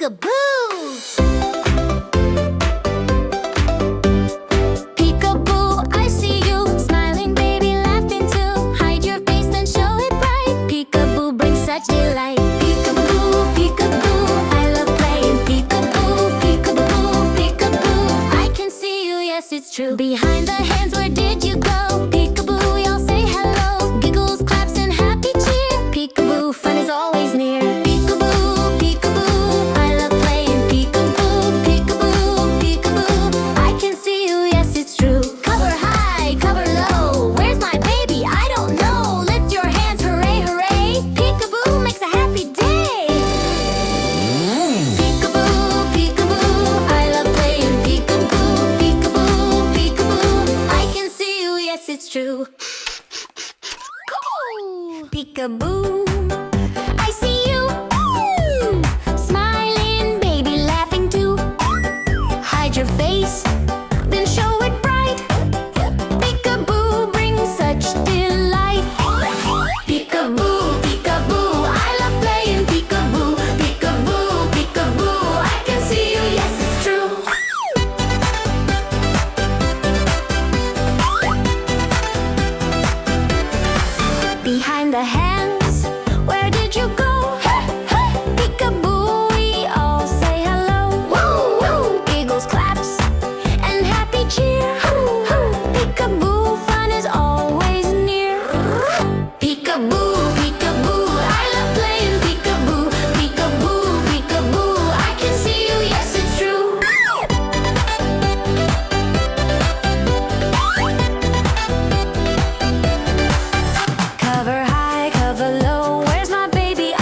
Peekaboo! Peekaboo, I see you, smiling baby, laughing too. Hide your face, then show it bright. Peekaboo brings such delight. Peekaboo, peekaboo, I love playing. Peekaboo, peekaboo, peekaboo. I can see you, yes it's true. Behind the hands, where did you go? Peekaboo, we all say hello. Giggles, claps, and happy cheer. Peekaboo, fun is always near. Peekaboo, peekaboo, I love playing. Peekaboo, peekaboo, peekaboo. I can see you, yes it's true. Cover high, cover low. Where's my baby? I don't know. Lift your hands, hooray, hooray. Peekaboo makes a happy day. Peekaboo, peekaboo, I love playing. Peekaboo, peekaboo, peekaboo. I can see you, yes it's true. Peekaboo, I see you, ooh, smiling baby, laughing too. Hide your face, then show it bright. Peekaboo brings such delight. Peekaboo, peekaboo, I love playing. Peekaboo, peekaboo, peekaboo. I can see you, yes it's true. Behind the hands, where did you go? Peekaboo, we all say hello. Giggles, claps, and happy cheer. Peekaboo, fun is always near. Peekaboo, peekaboo, I love playing. Peekaboo, peekaboo, peekaboo. I can see you, yes it's true. Cover high, cover low. Where's my baby?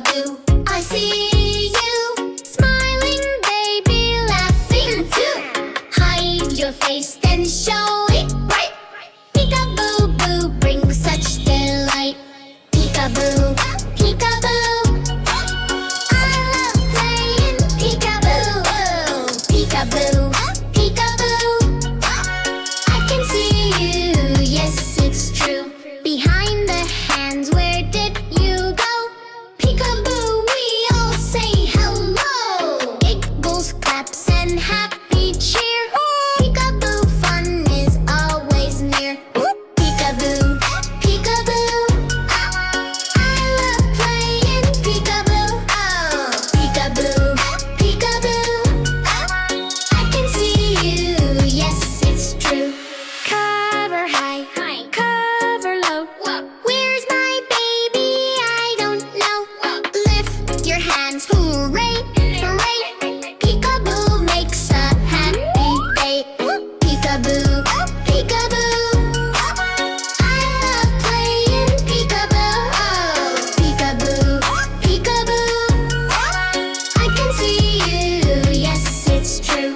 peekaboo. I see you smiling, baby, laughing too. Hide your face, then show it right. Peekaboo boo brings such delight. Peekaboo, peekaboo. I love playing peekaboo. Peekaboo, peekaboo. I can see you, yes, it's true. Behind the hands, where did you go? Peekaboo, we all say hello. Giggles, claps, and happy cheer. Peekaboo, fun is always near. Peekaboo, peekaboo. I love playing peekaboo. Oh, peekaboo, peekaboo. I can see you, yes, it's true. Cover high, cover low. Where's my baby? I don't know. Lift your hands, hooray, hooray. Peekaboo makes a happy day. Peekaboo, peekaboo. I love playing peekaboo. Oh, peekaboo, peekaboo. I can see you, yes, it's true.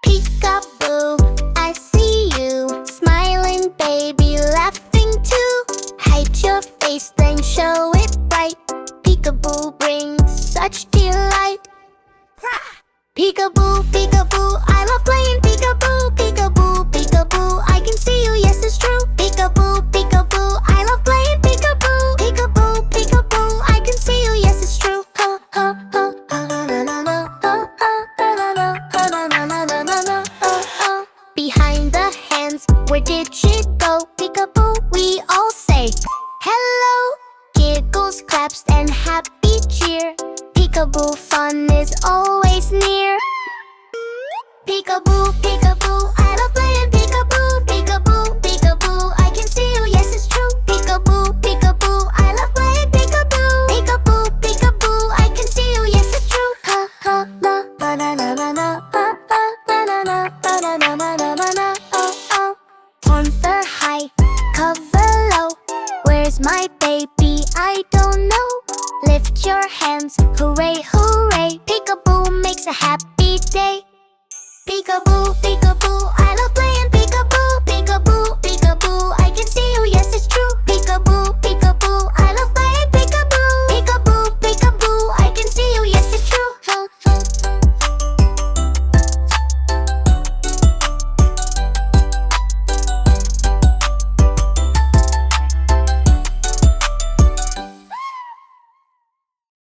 Peekaboo, I see you smiling, baby, laughing too. Hide your face, then show it bright. Peekaboo brings such delight. Peekaboo, peekaboo, I love playing peekaboo. Peekaboo, peekaboo, I can see you, yes, it's true. Peekaboo, peekaboo, I love playing peekaboo. Peekaboo, peekaboo, I can see you, yes, it's true. Ha, ha, ha, ha, na, na, na, na, ha, ha, ha, na, na, ha, na, na, na, na, na, na, ha, ha. Behind the hands, where did she go? Peekaboo, we all say hello. Giggles, claps, and happy cheer. Peekaboo, fun is always near. Peekaboo, peekaboo, I love playing peekaboo. Peekaboo, peekaboo, I can see you, yes, it's true. Peekaboo, peekaboo, I love playing peekaboo. Peekaboo, peekaboo, I can see you, yes, it's true. Ha, ha, na, na, na, na, na, na, ha, ha, na, na, na, na, na, na, na, na, na, na, oh, oh. Cover high, cover low. Where's my baby? I don't know. Lift your hands, hooray, hooray. Peekaboo makes a happy day. Peekaboo, peekaboo.